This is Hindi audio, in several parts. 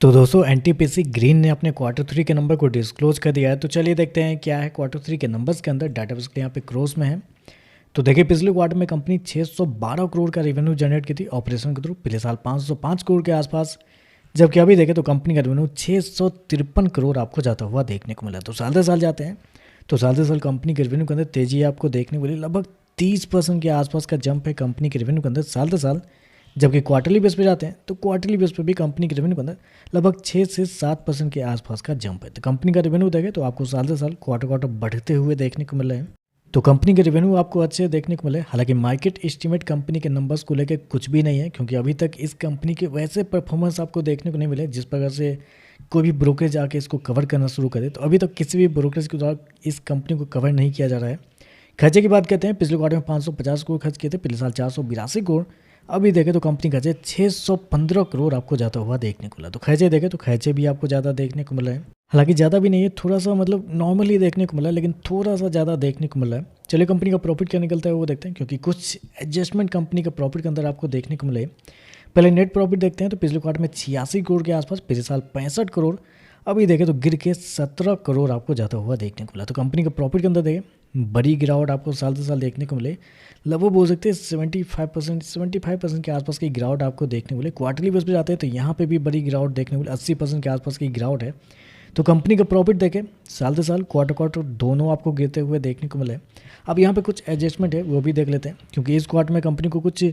तो दोस्तों एनटीपीसी ग्रीन ने अपने क्वार्टर थ्री के नंबर को डिस्क्लोज कर दिया है। तो चलिए देखते हैं क्या है क्वार्टर थ्री के नंबर्स के अंदर। डाटा बेस यहाँ पे क्रोस में है। तो देखिए पिछले क्वार्टर में कंपनी 612 करोड़ का रेवेन्यू जनरेट की थी ऑपरेशन के थ्रू, पिछले साल 505 करोड़ के आसपास। जबकि अभी देखें तो कंपनी का रेवेन्यू 653 करोड़ आपको जाता हुआ देखने को मिला। तो साल दर साल जाते हैं तो साल दर साल कंपनी के रेवेन्यू के अंदर तेजी आपको देखने को मिली। लगभग 30% के आसपास का जंप है कंपनी के रेवेन्यू के अंदर साल दर साल। जबकि क्वार्टरली बेस पे जाते हैं तो क्वार्टरली बेस पे भी कंपनी के रेवेन्यू के अंदर लगभग 6 से 7% के आसपास का जंप है। तो कंपनी का रेवेन्यू देखें तो आपको साल से साल क्वार्टर क्वार्टर बढ़ते हुए देखने को मिल रहे हैं। तो कंपनी के रेवेन्यू आपको अच्छे देखने को मिले। हालांकि मार्केट एस्टीमेट कंपनी के नंबर्स को लेकर कुछ भी नहीं है, क्योंकि अभी तक इस कंपनी के वैसे परफॉर्मेंस आपको देखने को नहीं मिले जिस प्रकार से कोई भी ब्रोकरेज आके इसको कवर करना शुरू करे। तो अभी तक किसी भी ब्रोकरेज के द्वारा इस कंपनी को कवर नहीं किया जा रहा है। खर्चे की बात करते हैं, पिछले क्वार्टर में 550 करोड़ खर्च किए थे, पिछले साल 482 करोड़। अभी देखें तो कंपनी खर्चे 615 करोड़ आपको जाता हुआ देखने को मिला। तो खर्चे देखें तो खर्चे भी आपको ज़्यादा देखने को मिला है। हालांकि ज़्यादा भी नहीं है, थोड़ा सा मतलब नॉर्मली देखने को मिला है, लेकिन थोड़ा सा ज़्यादा देखने को मिला है। चलिए कंपनी का प्रॉफिट क्या निकलता है वो देखते हैं, क्योंकि कुछ एडजस्टमेंट कंपनी के प्रॉफिट के अंदर आपको देखने को मिले। पहले नेट प्रॉफिट देखते हैं। तो पिछले क्वार्टर में 86 करोड़ के आसपास, पिछले साल 65 करोड़। अभी देखें तो गिर के 17 करोड़ आपको जाता हुआ देखने को मिला। तो कंपनी का प्रॉफिट के अंदर देखें बड़ी गिरावट आपको साल से साल देखने को मिले। लगभग बोल सकते हैं 75% के आसपास की गिरावट आपको देखने को मिले। क्वार्टरली बेस पे जाते हैं तो यहाँ पे भी बड़ी गिरावट देखने को मिले, 80% के आसपास की गिरावट है। तो कंपनी का प्रॉफिट देखें साल से साल क्वार्टर क्वार्टर दोनों आपको गिरते हुए देखने को मिले। अब यहाँ पे कुछ एडजस्टमेंट है वो भी देख लेते हैं, क्योंकि इस क्वार्टर में कंपनी को कुछ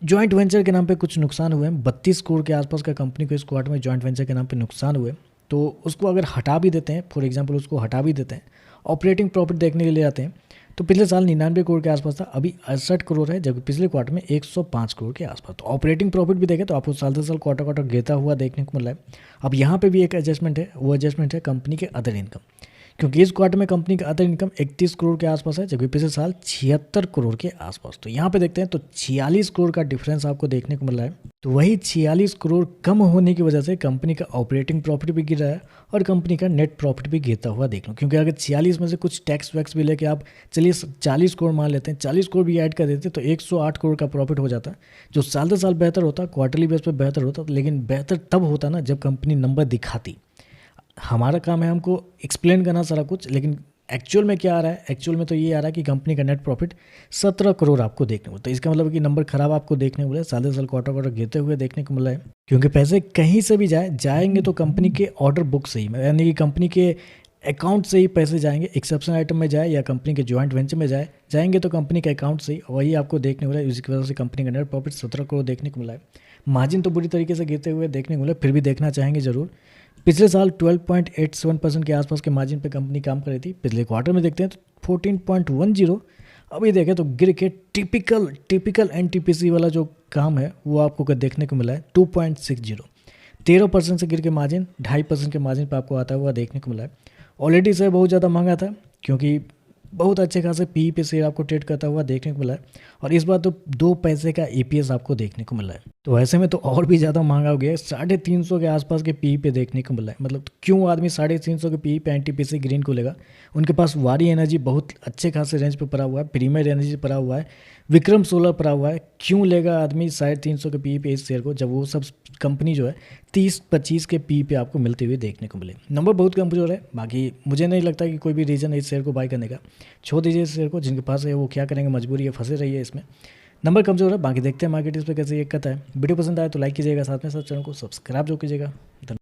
जॉइंट वेंचर के नाम पे कुछ नुकसान हुए हैं। 32 करोड़ के आसपास का कंपनी को इस क्वार्टर में जॉइंट वेंचर के नाम पे नुकसान हुए। तो उसको अगर हटा भी देते हैं, फॉर एग्जांपल उसको हटा भी देते हैं, ऑपरेटिंग प्रॉफिट देखने के लिए आते हैं तो पिछले साल 99 करोड़ के आसपास था, अभी 68 करोड़ है, जबकि पिछले क्वार्टर में 105 करोड़ के आसपास। तो ऑपरेटिंग प्रॉफिट भी देखें तो आपको साल से साल क्वार्टर क्वार्टर गिरता हुआ देखने को मिल रहा है। अब यहाँ पे भी एक एडजस्टमेंट है, वो एडजस्टमेंट है कंपनी के अदर इनकम, क्योंकि इस क्वार्टर में कंपनी का अदर इनकम 31 करोड़ के आसपास है, जबकि पिछले साल 76 करोड़ के आसपास। तो यहाँ पे देखते हैं तो 46 करोड़ का डिफरेंस आपको देखने को मिल रहा है। तो वही 46 करोड़ कम होने की वजह से कंपनी का ऑपरेटिंग प्रॉफिट भी गिर रहा है और कंपनी का नेट प्रॉफिट भी गिरता हुआ देख लो। क्योंकि अगर 46 में से कुछ टैक्स वैक्स भी लेके आप चलिए 40 करोड़ मान लेते हैं, 40 करोड़ भी ऐड कर देते तो 108 करोड़ का प्रॉफिट हो जाता, जो साल दर साल बेहतर होता, क्वार्टरली बेस पर बेहतर होता। लेकिन बेहतर तब होता ना जब कंपनी नंबर दिखाती। हमारा काम है हमको एक्सप्लेन करना सारा कुछ, लेकिन एक्चुअल में क्या आ रहा है, एक्चुअल में तो ये आ रहा है कि कंपनी का नेट प्रॉफिट 17 करोड़ आपको देखने को। तो इसका मतलब कि नंबर खराब आपको देखने को मिला है, साल साल क्वार्टर क्वार्टर गिरते हुए देखने को मिला है। क्योंकि पैसे कहीं से भी जाएंगे तो कंपनी के ऑर्डर बुक से ही, यानी कि कंपनी के अकाउंट से ही पैसे जाएंगे। एक्सेप्शन आइटम में जाए या कंपनी के जॉइंट वेंचर में जाएंगे तो कंपनी के अकाउंट से ही, वही आपको देखने को मिला है। इसकी वजह से कंपनी का नेट प्रॉफिट 17 करोड़ देखने को मिला है। मार्जिन तो बुरी तरीके से गिरते हुए देखने को मिला, फिर भी देखना चाहेंगे जरूर। पिछले साल 12.87% के आसपास के मार्जिन पे कंपनी काम कर रही थी, पिछले क्वार्टर में देखते हैं तो 14.10। अभी देखें तो गिर के टिपिकल एनटीपीसी वाला जो काम है वो आपको देखने को मिला है 2.60। 13% से गिर के मार्जिन 2.5% के मार्जिन पर आपको आता हुआ देखने को मिला है। ऑलरेडी शेयर बहुत ज़्यादा महंगा था, क्योंकि बहुत अच्छे खासे पी पे शेयर आपको ट्रेड करता हुआ देखने को मिला है, और इस बार तो 2 पैसे का ईपीएस आपको देखने को मिला है। तो ऐसे में तो और भी ज़्यादा महंगा हो गया है, 350 के आसपास के पी पे देखने को मिला है। मतलब तो क्यों आदमी 350 के पी पे एनटीपीसी ग्रीन को लेगा? उनके पास वारी एनर्जी बहुत अच्छे खासे रेंज पे पड़ा हुआ है, प्रीमियर एनर्जी पड़ा हुआ है, विक्रम सोलर पड़ा हुआ है। क्यों लेगा आदमी 350 के पी पे इस शेयर को, जब वो सब कंपनी जो है 30-25 के पी पे आपको मिलते हुए देखने को मिले? नंबर बहुत कमजोर है। बाकी मुझे नहीं लगता कि कोई भी रीज़न है इस शेयर को बाय करने का। छोड़ दीजिए इस शेयर को, जिनके पास है वो क्या करेंगे, मजबूरी है, फंसे रही है इसमें। नंबर कमजोर है। बाकी देखते हैं मार्केट इस पर कैसे ये करता है। वीडियो पसंद आए तो लाइक कीजिएगा, साथ में साथ चैनल को सब्सक्राइब जो कीजिएगा।